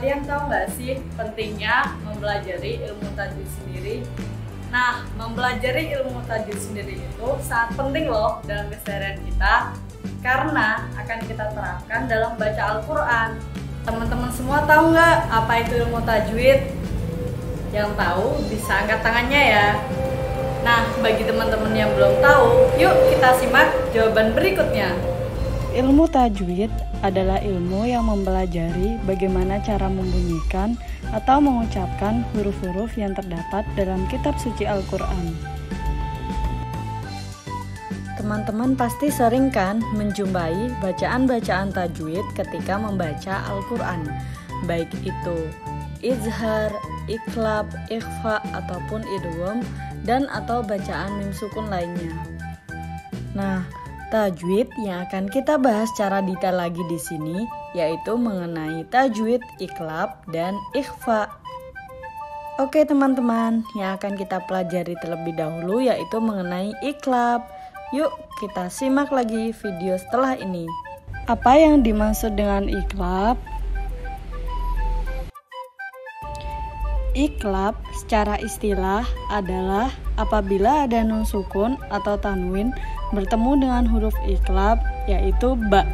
Kalian tahu nggak sih pentingnya mempelajari ilmu tajwid sendiri? Nah, mempelajari ilmu tajwid sendiri itu sangat penting loh dalam keseharian kita karena akan kita terapkan dalam baca Al-Quran. Teman-teman semua tahu nggak apa itu ilmu tajwid? Yang tahu bisa angkat tangannya ya. Nah, bagi teman-teman yang belum tahu, yuk kita simak jawaban berikutnya. Ilmu tajwid adalah ilmu yang mempelajari bagaimana cara membunyikan atau mengucapkan huruf-huruf yang terdapat dalam kitab suci Al-Quran. Teman-teman pasti sering kan menjumpai bacaan-bacaan tajwid ketika membaca Al-Quran, baik itu izhar, iqlab, ikhfa, ataupun idgham dan atau bacaan mim sukun lainnya. Nah, tajwid yang akan kita bahas secara detail lagi di sini yaitu mengenai tajwid iqlab dan ikhfa. Oke teman-teman, yang akan kita pelajari terlebih dahulu yaitu mengenai iqlab. Yuk kita simak lagi video setelah ini. Apa yang dimaksud dengan iqlab? Iqlab secara istilah adalah apabila ada nun sukun atau tanwin bertemu dengan huruf iqlab yaitu ba.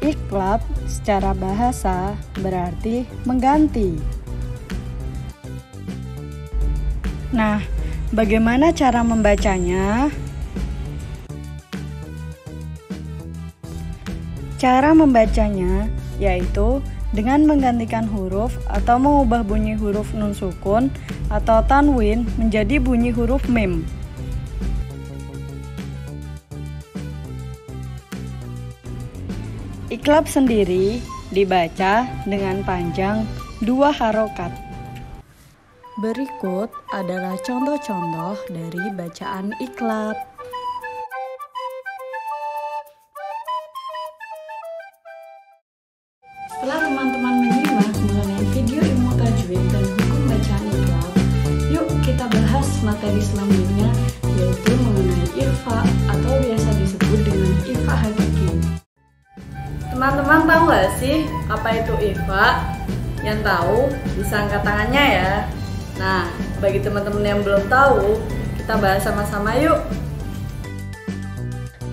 Iqlab secara bahasa berarti mengganti. Nah, bagaimana cara membacanya? Cara membacanya yaitu dengan menggantikan huruf atau mengubah bunyi huruf nun sukun atau tanwin menjadi bunyi huruf mim. Iqlab sendiri dibaca dengan panjang 2 harokat. Berikut adalah contoh-contoh dari bacaan iqlab. Setelah teman-teman menyimak mengenai video ilmu tajwid dan hukum bacaan iqlab, yuk kita bahas materi selanjutnya yaitu mengenai ikhfa atau biasa disebut dengan ikhfa hakiki. Teman-teman tahu nggak sih apa itu ikhfa? Yang tahu bisa angkat tangannya ya. Nah, bagi teman-teman yang belum tahu, kita bahas sama-sama yuk.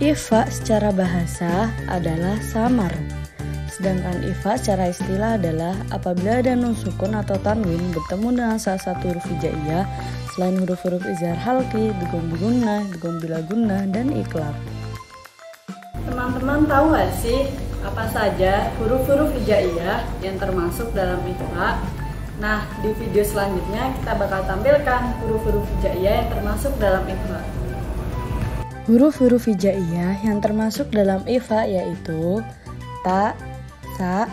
Ikhfa secara bahasa adalah samar. Sedangkan ikhfa secara istilah adalah apabila ada nun sukun atau tanwin bertemu dengan salah satu huruf hijaiyah selain huruf-huruf izhar halqi, idgham bigunnah, idgham bila gunnah, dan iqlab. Teman-teman tahu nggak sih apa saja huruf-huruf hijaiyah yang termasuk dalam ikhfa? Nah, di video selanjutnya kita bakal tampilkan huruf-huruf hijaiyah yang termasuk dalam ikhfa. Huruf-huruf hijaiyah yang termasuk dalam ikhfa yaitu ta, sa,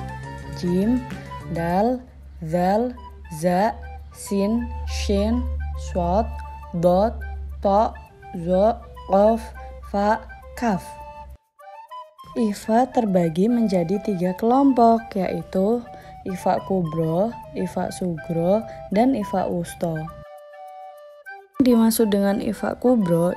jim, dal, zal, za, sin, shin, shod, dot, to, zo, qaf, fa, kaf. Ikhfa terbagi menjadi 3 kelompok yaitu ikhfa kubro, ikhfa sugro, dan ikhfa wusto. Dimaksud dengan ikhfa kubro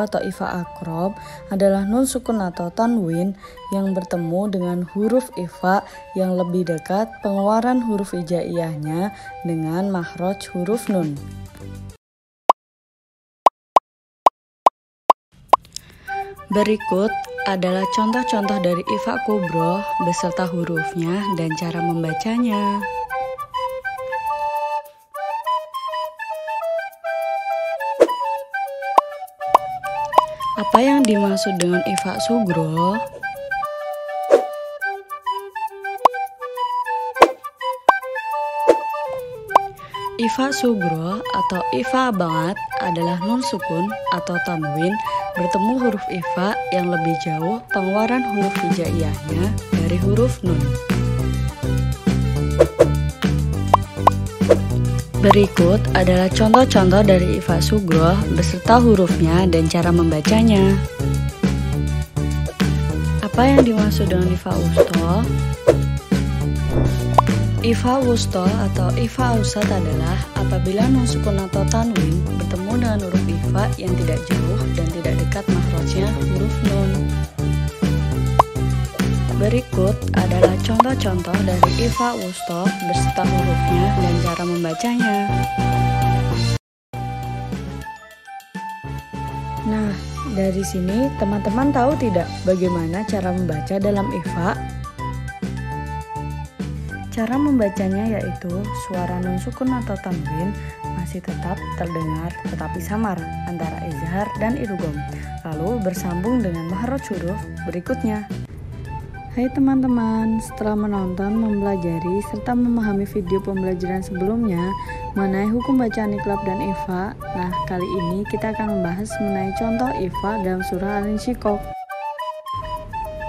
atau ikhfa akrob adalah nun sukun atau tanwin yang bertemu dengan huruf ikhfa yang lebih dekat pengeluaran huruf hijaiyahnya dengan makhraj huruf nun. Berikut adalah contoh-contoh dari ikhfa kubro beserta hurufnya dan cara membacanya. Apa yang dimaksud dengan ikhfa sugro? Ikhfa sugro atau ikhfa banget adalah nun sukun atau tanwin bertemu huruf ikhfa yang lebih jauh pengeluaran huruf hijaiyahnya dari huruf nun. Berikut adalah contoh-contoh dari ikhfa sugro beserta hurufnya dan cara membacanya. Apa yang dimaksud dengan ikhfa wusto? Ikhfa wusto atau ikhfa ausat adalah apabila nun sukun atau tanwin bertemu dengan huruf ikhfa yang tidak jauh dan tidak dekat makhrajnya huruf nun. Berikut adalah contoh-contoh dari ifa wusta beserta hurufnya dan cara membacanya. Nah, dari sini teman-teman tahu tidak bagaimana cara membaca dalam ifa? Cara membacanya yaitu suara nun sukun atau tanwin masih tetap terdengar tetapi samar antara izhar dan idgham, lalu bersambung dengan makhraj huruf berikutnya. Hai teman-teman, setelah menonton, mempelajari, serta memahami video pembelajaran sebelumnya mengenai hukum bacaan iqlab dan ifa, nah kali ini kita akan membahas mengenai contoh ifa dalam surah Al-Insyiqaq.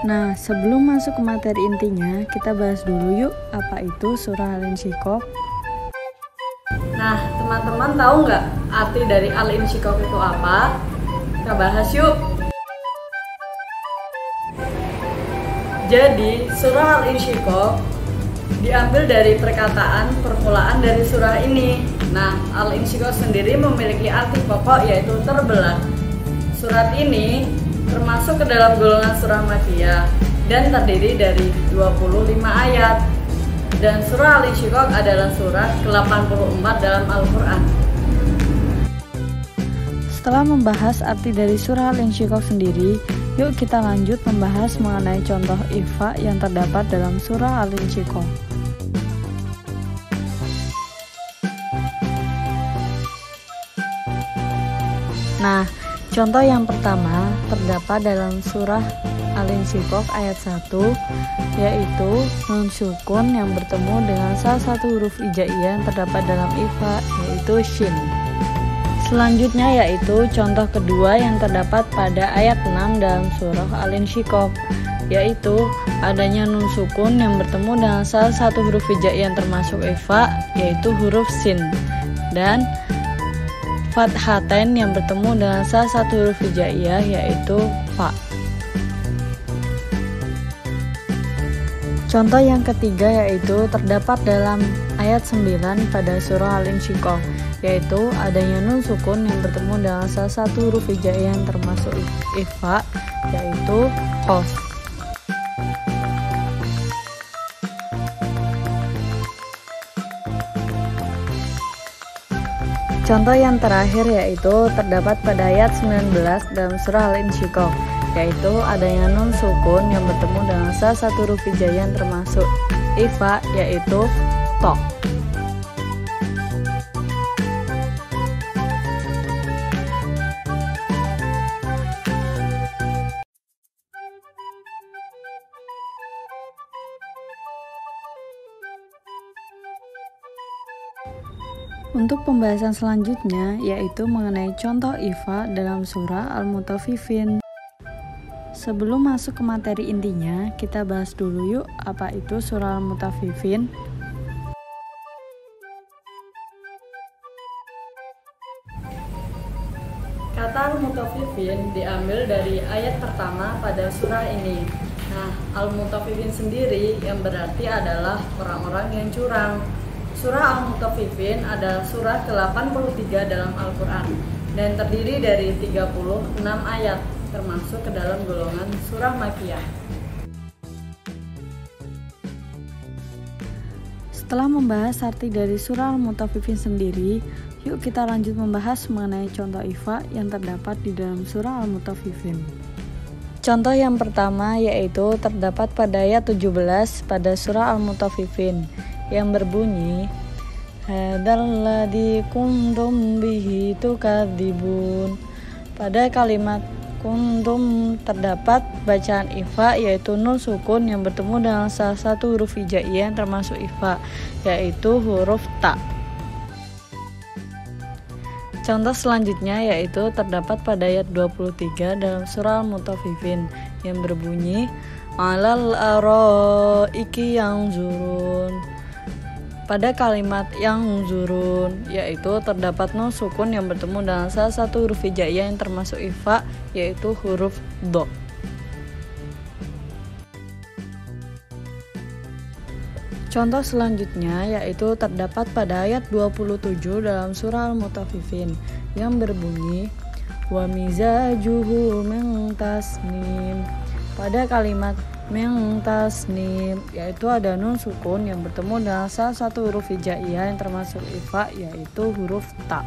Nah, sebelum masuk ke materi intinya, kita bahas dulu yuk apa itu surah Al-Insyiqaq. Nah, teman-teman tahu nggak arti dari Al-Insyiqaq itu apa? Kita bahas yuk. Jadi, surah Al-Insyiqaq diambil dari perkataan permulaan dari surah ini. Nah, Al-Insyiqaq sendiri memiliki arti pokok yaitu terbelah. Surat ini termasuk ke dalam golongan surah Makkiyah dan terdiri dari 25 ayat. Dan surah Al-Insyiqaq adalah surah ke-84 dalam Al-Quran. Setelah membahas arti dari surah Al-Insyiqaq sendiri, yuk kita lanjut membahas mengenai contoh ifa yang terdapat dalam surah Al-Insyiqaq. Nah, contoh yang pertama terdapat dalam surah Al-Insyiqaq ayat 1, yaitu nun sukun yang bertemu dengan salah satu huruf hijaiyah yang terdapat dalam ifa, yaitu shin. Selanjutnya yaitu contoh kedua yang terdapat pada ayat 6 dalam surah Al-Insyiqaq, yaitu adanya nun sukun yang bertemu dengan salah satu huruf hijaiyah yang termasuk ifa, yaitu huruf sin, dan fathatain yang bertemu dengan salah satu huruf hijaiyah yaitu fa. Contoh yang ketiga yaitu terdapat dalam ayat 9 pada surah Al-Insyiqaq, yaitu adanya nun sukun yang bertemu dengan salah satu huruf hijaiyah yang termasuk ifa, yaitu qaf. Contoh yang terakhir yaitu terdapat pada ayat 19 dalam surah Al-Insyiqaq, yaitu adanya nun sukun yang bertemu dengan salah satu huruf hijaiyah yang termasuk ifa, yaitu to. Untuk pembahasan selanjutnya yaitu mengenai contoh ifa dalam surah Al-Mutaffifin. Sebelum masuk ke materi intinya, kita bahas dulu yuk apa itu surah Al-Mutaffifin. Kata Al-Mutaffifin diambil dari ayat pertama pada surah ini. Nah, Al-Mutaffifin sendiri yang berarti adalah orang-orang yang curang. Surah Al-Mutaffifin adalah surah ke-83 dalam Al-Quran dan terdiri dari 36 ayat, termasuk ke dalam golongan surah Makkiyah. Setelah membahas arti dari surah Al-Mutaffifin sendiri, yuk kita lanjut membahas mengenai contoh ifa yang terdapat di dalam surah Al-Mutaffifin. Contoh yang pertama yaitu terdapat pada ayat 17 pada surah Al-Mutaffifin yang berbunyi hadzalladzi kuntum bihi tukadzibun. Pada kalimat kuntum terdapat bacaan ifa yaitu nun sukun yang bertemu dengan salah satu huruf hijaiyah yang termasuk ifa, yaitu huruf ta. Contoh selanjutnya yaitu terdapat pada ayat 23 dalam surah Al-Mutaffifin yang berbunyi alal araiki yanzurun. Pada kalimat yang zurun yaitu terdapat nun sukun yang bertemu dengan salah satu huruf hijaiyah yang termasuk ifa, yaitu huruf do. Contoh selanjutnya yaitu terdapat pada ayat 27 dalam surah Al-Mutaffifin yang berbunyi wa mizajuhu min tasnim. Pada kalimat min tasnim, yaitu ada nun sukun yang bertemu dengan salah satu huruf hijaiyah yang termasuk ifa, yaitu huruf ta.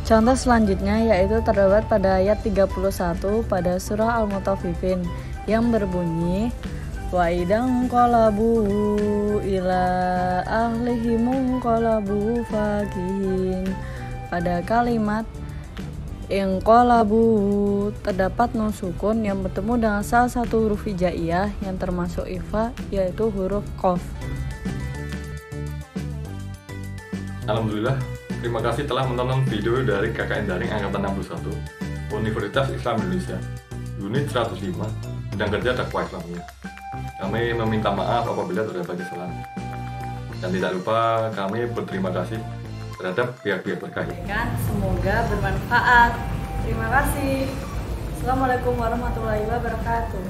Contoh selanjutnya yaitu terdapat pada ayat 31 pada surah Al-Mutaffifin yang berbunyi wa idang qalabu ila ahlihim qalabu fakihin. Pada kalimat inqalabu terdapat nun sukun yang bertemu dengan salah satu huruf hijaiyah yang termasuk ifa, yaitu huruf qaf. Alhamdulillah, terima kasih telah menonton video dari KKN Daring Angkatan 61 Universitas Islam Indonesia Unit 105 Bidang Kerja Dakwah Islamiyah. Kami meminta maaf apabila terdapat kesalahan, dan tidak lupa kami berterima kasih terhadap pihak-pihak terkait. Semoga bermanfaat. Terima kasih. Assalamualaikum warahmatullahi wabarakatuh.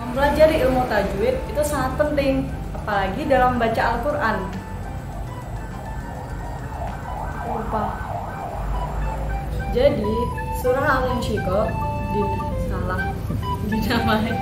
Mempelajari ilmu tajwid itu sangat penting, apalagi dalam membaca Al-Quran. Jadi surah Al-Insyiqaq dinamai